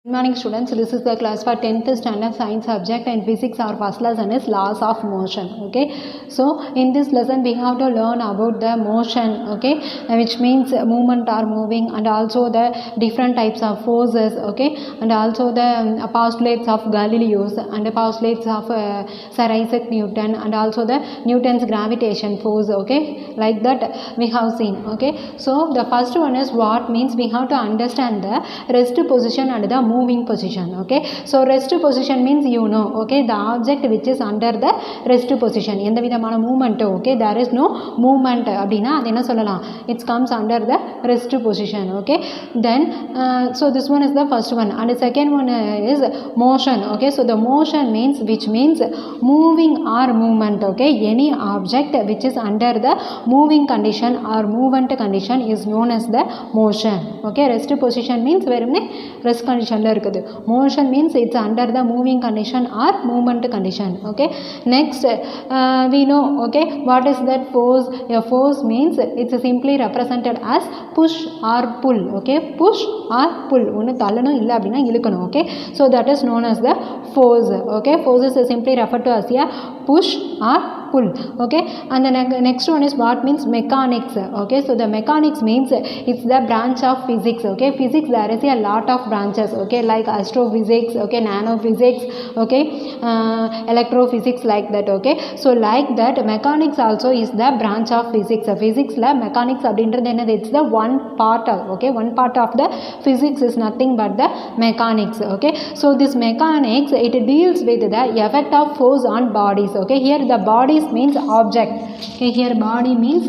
Good morning students, this is the class for 10th standard science subject and physics. Our first lesson is laws of motion. Okay, so in this lesson we have to learn about the motion, okay, which means movement or moving, and also the different types of forces, okay, and also the postulates of Galileo and the postulates of Sir Isaac Newton, and also the Newton's gravitation force, okay, like that we have seen. Okay, so the first one is what means we have to understand the rest position and the moving position. Okay, so rest position means okay, the object which is under the rest position, எந்த விதமான movement, okay, there is no movement அப்படினா அது என்ன சொல்லலாம், it comes under the rest position. Okay, then so this one is the first one, and the second one is motion. Okay, so the motion means which means moving or movement. Okay, any object which is under the moving condition or movement condition is known as the motion. Okay, rest position means வெறுமனே rest condition ல இருக்குது. Motion means it's under the moving condition or movement condition. Okay, next we know, okay, what is that force? A force means it's simply represented as push or pull. Okay, push or pull, ஒன்னு தள்ளணும் இல்ல அப்படினா இழுக்கணும். Okay, so that is known as the force. Okay, forces is simply referred to as a push or pull. Okay, and the next one is what means mechanics. Okay, so the mechanics means it's the branch of physics. Okay, physics there is a lot of branches, okay, like astrophysics, okay, nanophysics, okay, electrophysics, like that. Okay, so like that mechanics also is the branch of physics. Physics la mechanics அப்படின்றது என்னது, it's the one part of, okay, one part of the physics is nothing but the mechanics. Okay, so this mechanics it deals with the effect of force on bodies. Okay, here the bodies means object. Okay, here bodies means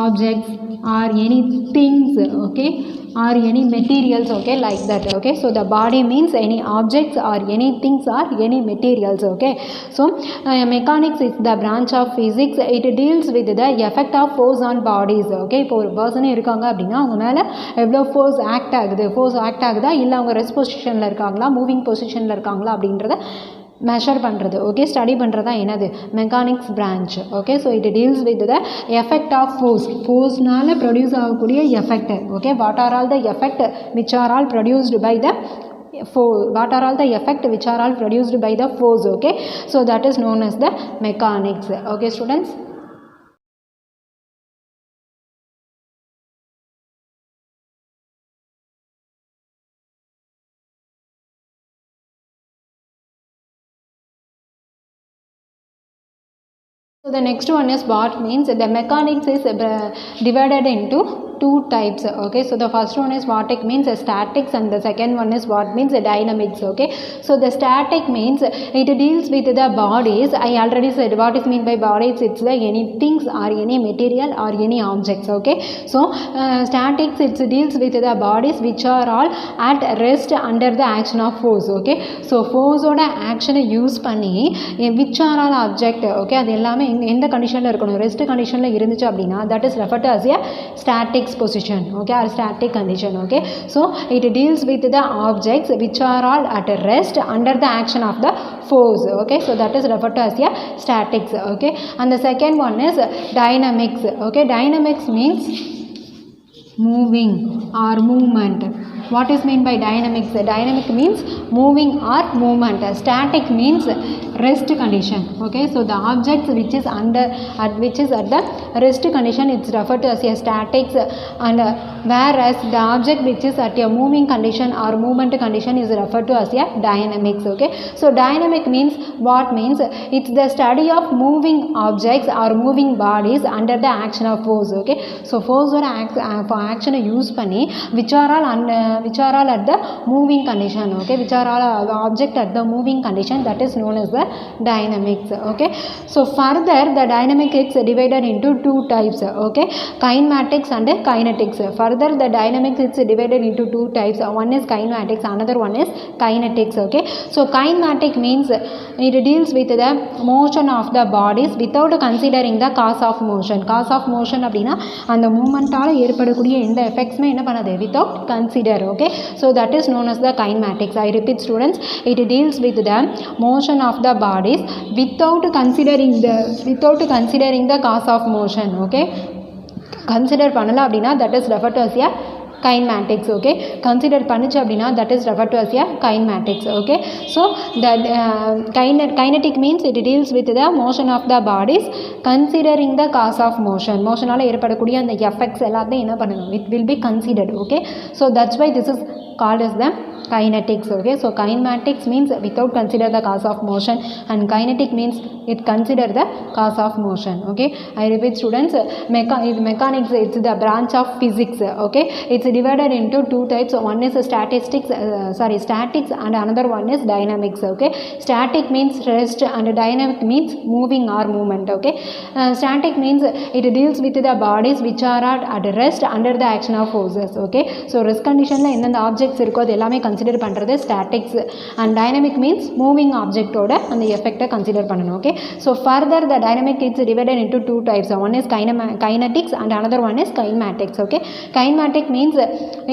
objects or any things, okay, or any materials, okay, like that. Okay, so the body means any objects or any things or any materials. Okay, so mechanics is the branch of physics. It deals with the effect of force on bodies. Okay, இப்போ ஒரு person இருக்காங்க அப்படின்னா அவங்க மேலே எவ்வளோ force act ஆகுதா இல்லை அவங்க ரெஸ்ட் பொசிஷனில் இருக்காங்களா மூவிங் பொசிஷனில் இருக்காங்களா அப்படின்றத மெஷர் பண்ணுறது, ஓகே, ஸ்டடி பண்ணுறது தான் என்னது mechanics branch. Okay, so it deals with the effect of ஃபோர்ஸ்னால ப்ரொடியூஸ் ஆகக்கூடிய effect. Okay, what are all the effect which are all produced by the what are all the effect which are all produced by the force. Okay, so that is known as the mechanics. Okay students, so the next one is what means the mechanics is divided into two types. Okay, so the first one is what it means statics, and the second one is what means dynamics. Okay, so the static means it deals with the bodies. I already said what is meant by bodies, it's like any things or any material or any objects. Okay, so statics it deals with the bodies which are all at rest under the action of force. Okay, so force oda action use பண்ணி which are all object, okay, அது எல்லாமே எந்த கண்டிஷனில் இருக்கணும், rest கண்டிஷனில் இருந்துச்சு அப்படின்னா that is referred to as a static position. Okay, or static condition. Okay, so it deals with the objects which are all at rest under the action of the force. Okay, so that is referred to as a statics. Okay, and the second one is dynamics. Okay, dynamics means moving or movement. What is meant by dynamics? Dynamic means moving or movement. Static means rest condition. Okay, so the objects which is at the rest condition it's referred to as a statics, and whereas the object which is at a moving condition or movement condition is referred to as a dynamics. Okay, so dynamic means what means it's the study of moving objects or moving bodies under the action of force. Okay, so force or action use பண்ணி which are all at the moving condition. Okay, which are all object at the moving condition, that is known as the dynamics. Okay, so further the dynamics is divided into two types. Okay, kinematics and kinetics. Further the dynamics is divided into two types. One is kinematics, another one is kinetics. Okay, so kinematic means it deals with the motion of the bodies without considering the cause of motion. Cause of motion அப்படின்னா அந்த மூமெண்ட்டால் ஏற்படக்கூடிய எந்த எஃபெக்ட்ஸுமே என்ன பண்ணாது without consider. Okay, so that is known as the kinematics. I repeat students, it deals with the motion of the bodies without considering the cause of motion. Okay, consider பண்ணல அப்படின்னா that is referred to as a kinematics. Okay, consider பண்ணிச்சு அப்படின்னா that is referred to as a kinematics. Okay, so the kinetic means it deals with the motion of the bodies considering the cause of motion. மோஷனால் ஏற்படக்கூடிய அந்த effects எல்லாத்தையும் என்ன பண்ணணும், it will be considered. Okay, so that's why this is called as the kinetics. Okay, so kinematics means without consider the cause of motion, and kinetic means it consider the cause of motion. Okay, I repeat students, mechanics, it's the branch of physics. Okay, it's divided into two types. One is statics and another one is dynamics. Okay, static means rest and dynamic means moving or movement. Okay, static means it deals with the bodies which are at rest under the action of forces. Okay, so rest condition la endha objects irukko adu ellame consider பண்றது statics, and dynamic means moving object ஓட அந்த effect consider பண்ணணும். Okay, so further the dynamic is divided into two types. One is kinetics and another one is kinematics. Okay, kinematic means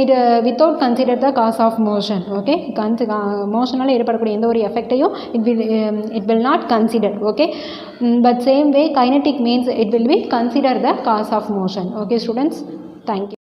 it without consider the cause of motion. Okay, motionனால ஏற்படக்கூடிய எந்த ஒரு எஃபெக்ட்டையும் it will not consider. Okay, but same way kinetic means it will be consider the cause of motion. Okay students, thank you.